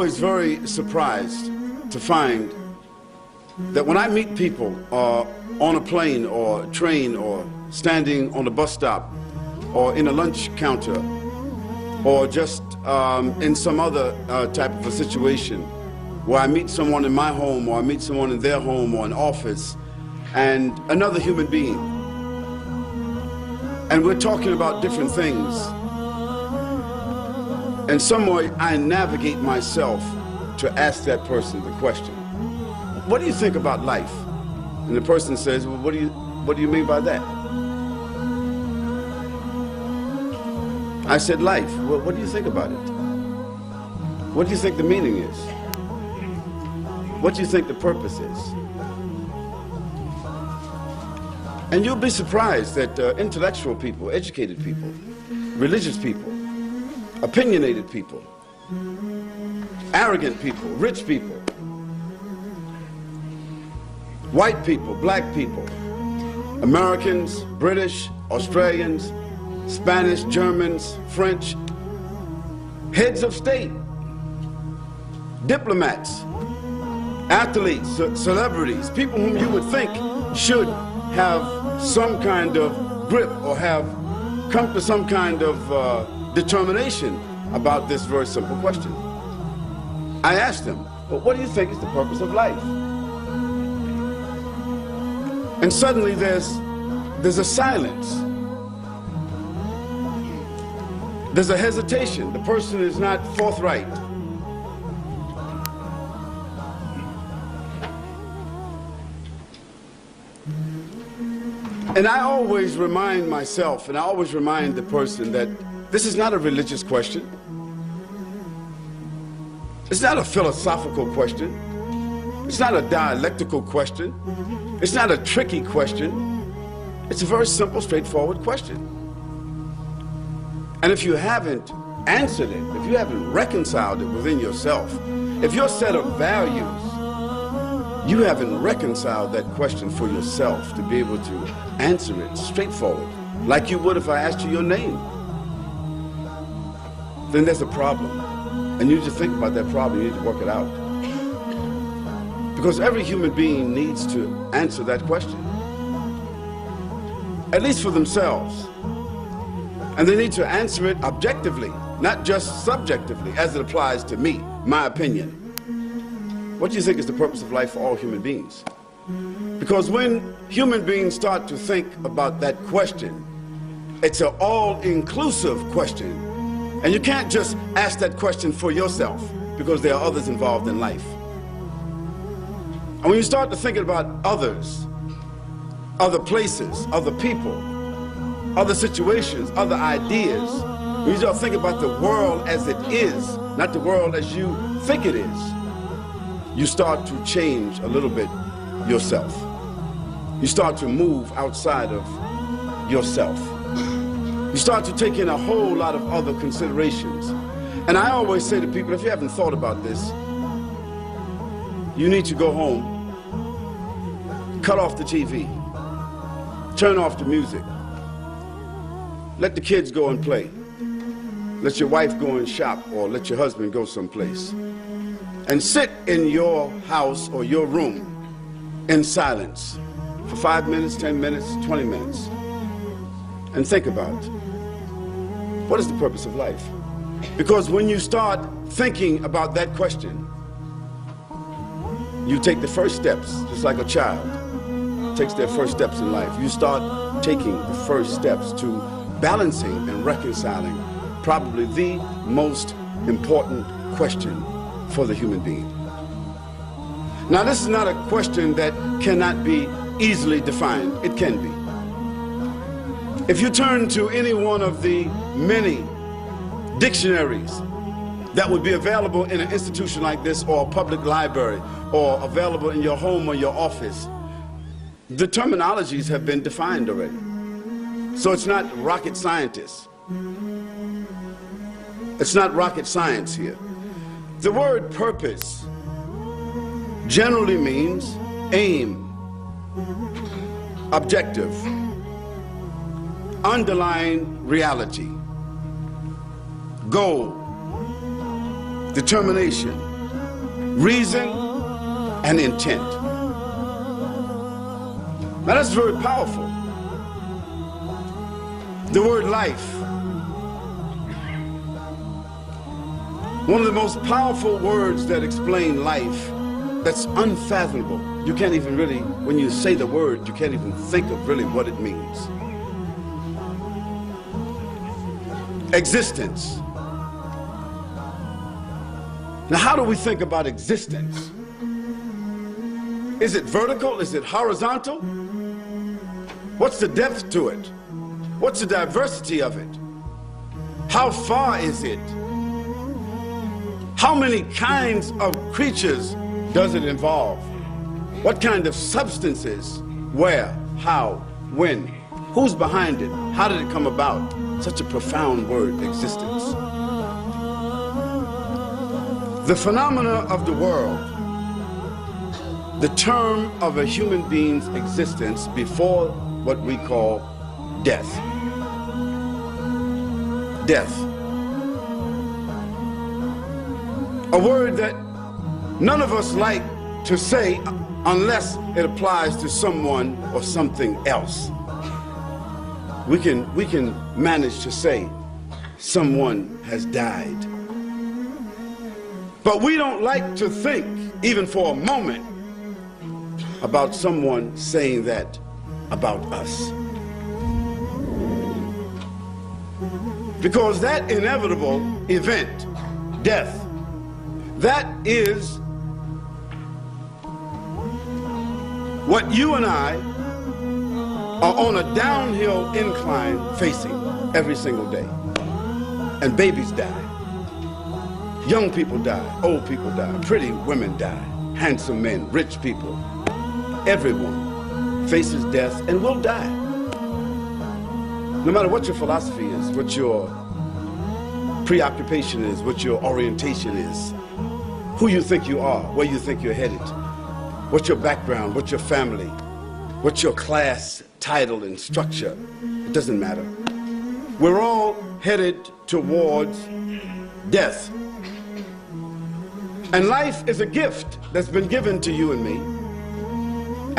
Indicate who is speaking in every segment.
Speaker 1: always very surprised to find that when I meet people on a plane or a train or standing on a bus stop or in a lunch counter or just in some other type of a situation where I meet someone in my home or I meet someone in their home or an office and another human being, and we're talking about different things, and some way I navigate myself to ask that person the question, what do you think about life? And the person says, well, what do you mean by that? I said, life. Well, what do you think about it? What do you think the meaning is? What do you think the purpose is? And you'll be surprised that intellectual people, educated people, religious people, opinionated people, arrogant people, rich people, white people, black people, Americans, British, Australians, Spanish, Germans, French, heads of state, diplomats, athletes, celebrities, people whom you would think should have some kind of grip or have come to some kind of determination about this very simple question. I asked them, well, what do you think is the purpose of life? And suddenly there's a silence. There's a hesitation. The person is not forthright. And I always remind myself, and I always remind the person that this is not a religious question. It's not a philosophical question. It's not a dialectical question. It's not a tricky question. It's a very simple, straightforward question. And if you haven't answered it, if you haven't reconciled it within yourself, if your set of values, you haven't reconciled that question for yourself to be able to answer it straightforward, like you would if I asked you your name, then there's a problem. And you need to think about that problem, you need to work it out. Because every human being needs to answer that question, at least for themselves. And they need to answer it objectively, not just subjectively, as it applies to me, my opinion. What do you think is the purpose of life for all human beings? Because when human beings start to think about that question, it's an all-inclusive question. And you can't just ask that question for yourself, because there are others involved in life. And when you start to think about others, other places, other people, other situations, other ideas, when you start thinking about the world as it is, not the world as you think it is, you start to change a little bit yourself. You start to move outside of yourself. You start to take in a whole lot of other considerations. And I always say to people, if you haven't thought about this, you need to go home, cut off the TV, turn off the music, let the kids go and play, let your wife go and shop, or let your husband go someplace, and sit in your house or your room in silence for 5 minutes, 10 minutes, 20 minutes, and think about what is the purpose of life? Because when you start thinking about that question, you take the first steps, just like a child takes their first steps in life. You start taking the first steps to balancing and reconciling probably the most important question for the human being. Now, this is not a question that cannot be easily defined. It can be. If you turn to any one of the many dictionaries that would be available in an institution like this, or a public library, or available in your home or your office, the terminologies have been defined already. So it's not rocket scientists. It's not rocket science here. The word purpose generally means aim, objective, underlying reality, goal, determination, reason, and intent. Now that's very powerful. The word life. One of the most powerful words that explain life, that's unfathomable. You can't even really, when you say the word, you can't even think of really what it means. Existence. Now, how do we think about existence? Is it vertical? Is it horizontal? What's the depth to it? What's the diversity of it? How far is it? How many kinds of creatures does it involve? What kind of substances? Where? How? When? Who's behind it? How did it come about? Such a profound word, existence. The phenomena of the world, the term of a human being's existence before what we call death. Death. A word that none of us like to say unless it applies to someone or something else. We can manage to say someone has died. But we don't like to think, even for a moment, about someone saying that about us. Because that inevitable event, death, that is what you and I are on a downhill incline facing every single day. And babies die. Young people die. Old people die. Pretty women die. Handsome men. Rich people. Everyone faces death and will die. No matter what your philosophy is, what your preoccupation is, what your orientation is, who you think you are, where you think you're headed, what's your background, what's your family, what's your class, title, and structure, it doesn't matter. We're all headed towards death. And life is a gift that's been given to you and me.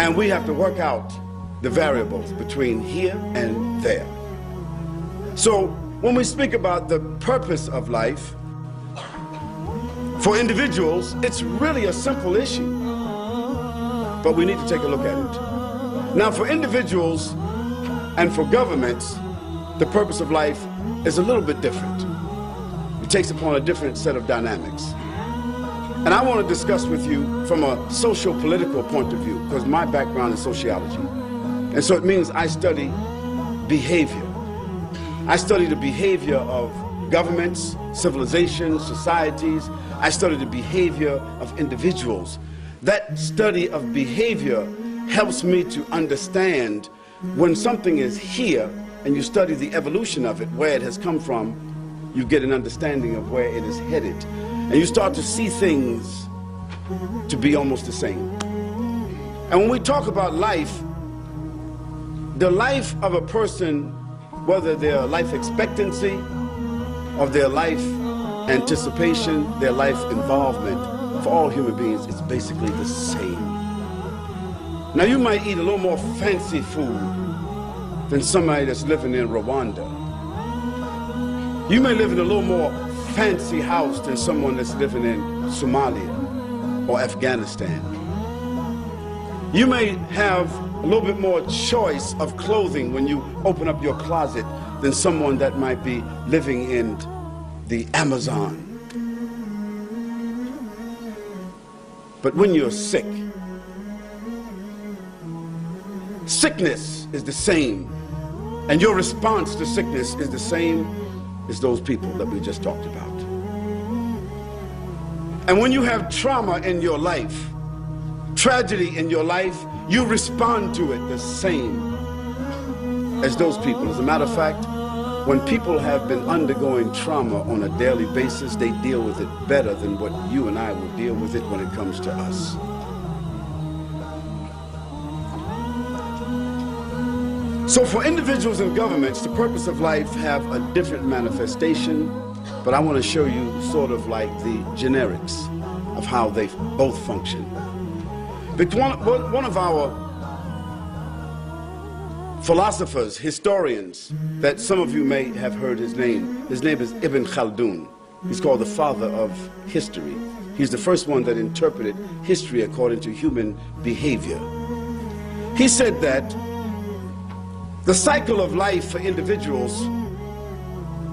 Speaker 1: And we have to work out the variables between here and there. So when we speak about the purpose of life, for individuals, it's really a simple issue. But we need to take a look at it. Now, for individuals and for governments, the purpose of life is a little bit different. It takes upon a different set of dynamics. And I want to discuss with you from a social-political point of view, because my background is sociology. And so it means I study behavior. I study the behavior of governments, civilizations, societies. I study the behavior of individuals. That study of behavior helps me to understand when something is here and you study the evolution of it, where it has come from, you get an understanding of where it is headed. And you start to see things to be almost the same. And when we talk about life, the life of a person, whether their life expectancy or their life anticipation, their life involvement, for all human beings, it's basically the same. Now, you might eat a little more fancy food than somebody that's living in Rwanda. You may live in a little more fancy house than someone that's living in Somalia or Afghanistan. You may have a little bit more choice of clothing when you open up your closet than someone that might be living in the Amazon. But when you're sick, sickness is the same, and your response to sickness is the same as those people that we just talked about. And when you have trauma in your life, tragedy in your life, you respond to it the same as those people. As a matter of fact, when people have been undergoing trauma on a daily basis, they deal with it better than what you and I will deal with it when it comes to us. So for individuals and governments, the purpose of life have a different manifestation, but I want to show you sort of like the generics of of how they both function. But one of our philosophers, historians, that some of you may have heard his name is Ibn Khaldun. He's called the father of history. He's the first one that interpreted history according to human behavior. He said that the cycle of life for individuals,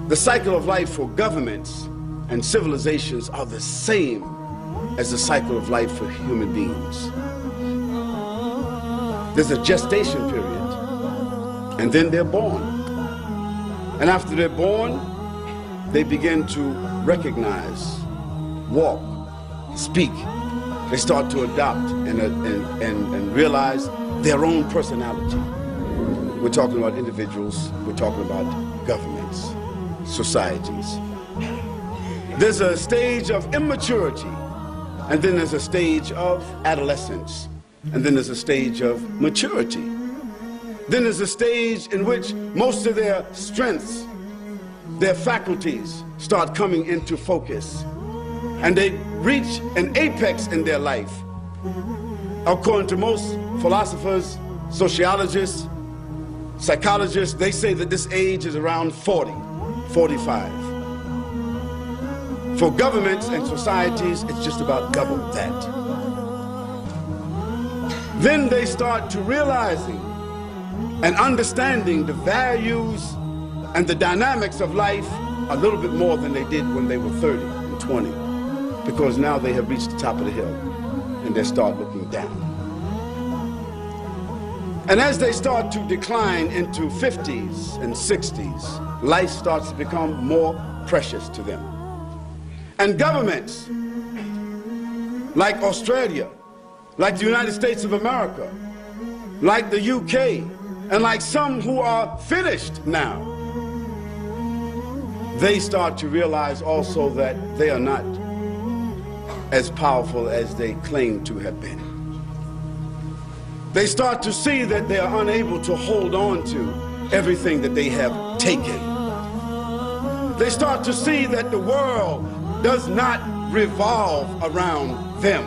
Speaker 1: the cycle of life for governments and civilizations are the same as the cycle of life for human beings. There's a gestation period, and then they're born. And after they're born, they begin to recognize, walk, speak. They start to adopt and realize their own personality. We're talking about individuals, we're talking about governments, societies. There's a stage of immaturity, and then there's a stage of adolescence, and then there's a stage of maturity. Then there's a stage in which most of their strengths, their faculties start coming into focus, and they reach an apex in their life. According to most philosophers, sociologists, psychologists, they say that this age is around 40, 45. For governments and societies, it's just about double that. Then they start to realizing and understanding the values and the dynamics of life a little bit more than they did when they were 30 and 20, because now they have reached the top of the hill and they start looking down. And as they start to decline into 50s and 60s, life starts to become more precious to them. And governments like Australia, like the United States of America, like the UK, and like some who are finished now, they start to realize also that they are not as powerful as they claim to have been. They start to see that they are unable to hold on to everything that they have taken. They start to see that the world does not revolve around them.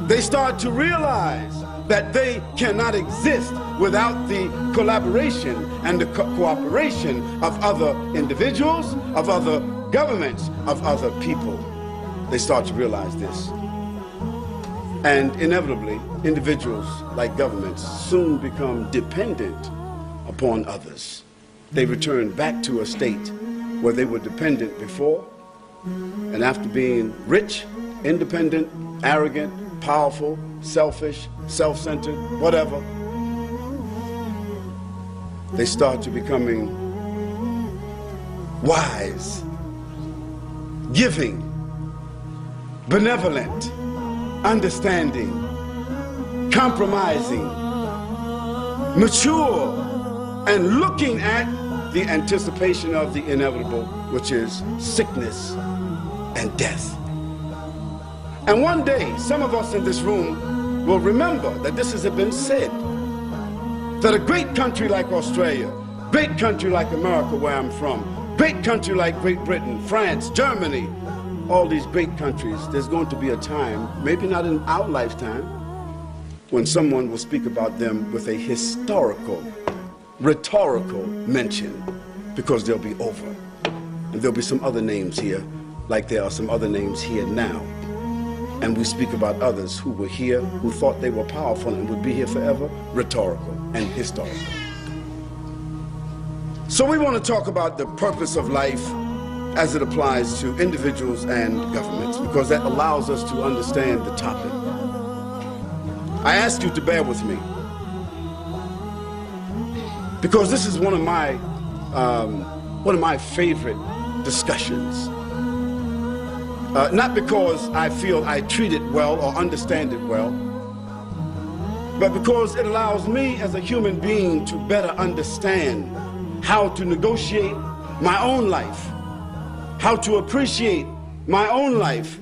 Speaker 1: They start to realize that they cannot exist without the collaboration and the cooperation of other individuals, of other governments, of other people. They start to realize this. And inevitably, individuals, like governments, soon become dependent upon others. They return back to a state where they were dependent before, and after being rich, independent, arrogant, powerful, selfish, self-centered, whatever, they start to becoming wise, giving, benevolent, understanding, compromising, mature, and looking at the anticipation of the inevitable, which is sickness and death. And one day, some of us in this room will remember that this has been said, that a great country like Australia, great country like America, where I'm from, great country like Great Britain, France, Germany, all these great countries, there's going to be a time, maybe not in our lifetime, when someone will speak about them with a historical, rhetorical mention, because they'll be over. And there'll be some other names here, like there are some other names here now. And we speak about others who were here, who thought they were powerful and would be here forever, rhetorical and historical. So we want to talk about the purpose of life as it applies to individuals and governments, because that allows us to understand the topic. I ask you to bear with me, because this is one of my favorite discussions. Not because I feel I treat it well or understand it well, but because it allows me as a human being to better understand how to negotiate my own life, how to appreciate my own life,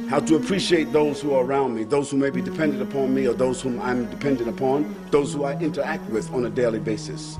Speaker 1: how to appreciate those who are around me, those who may be dependent upon me or those whom I'm dependent upon, those who I interact with on a daily basis.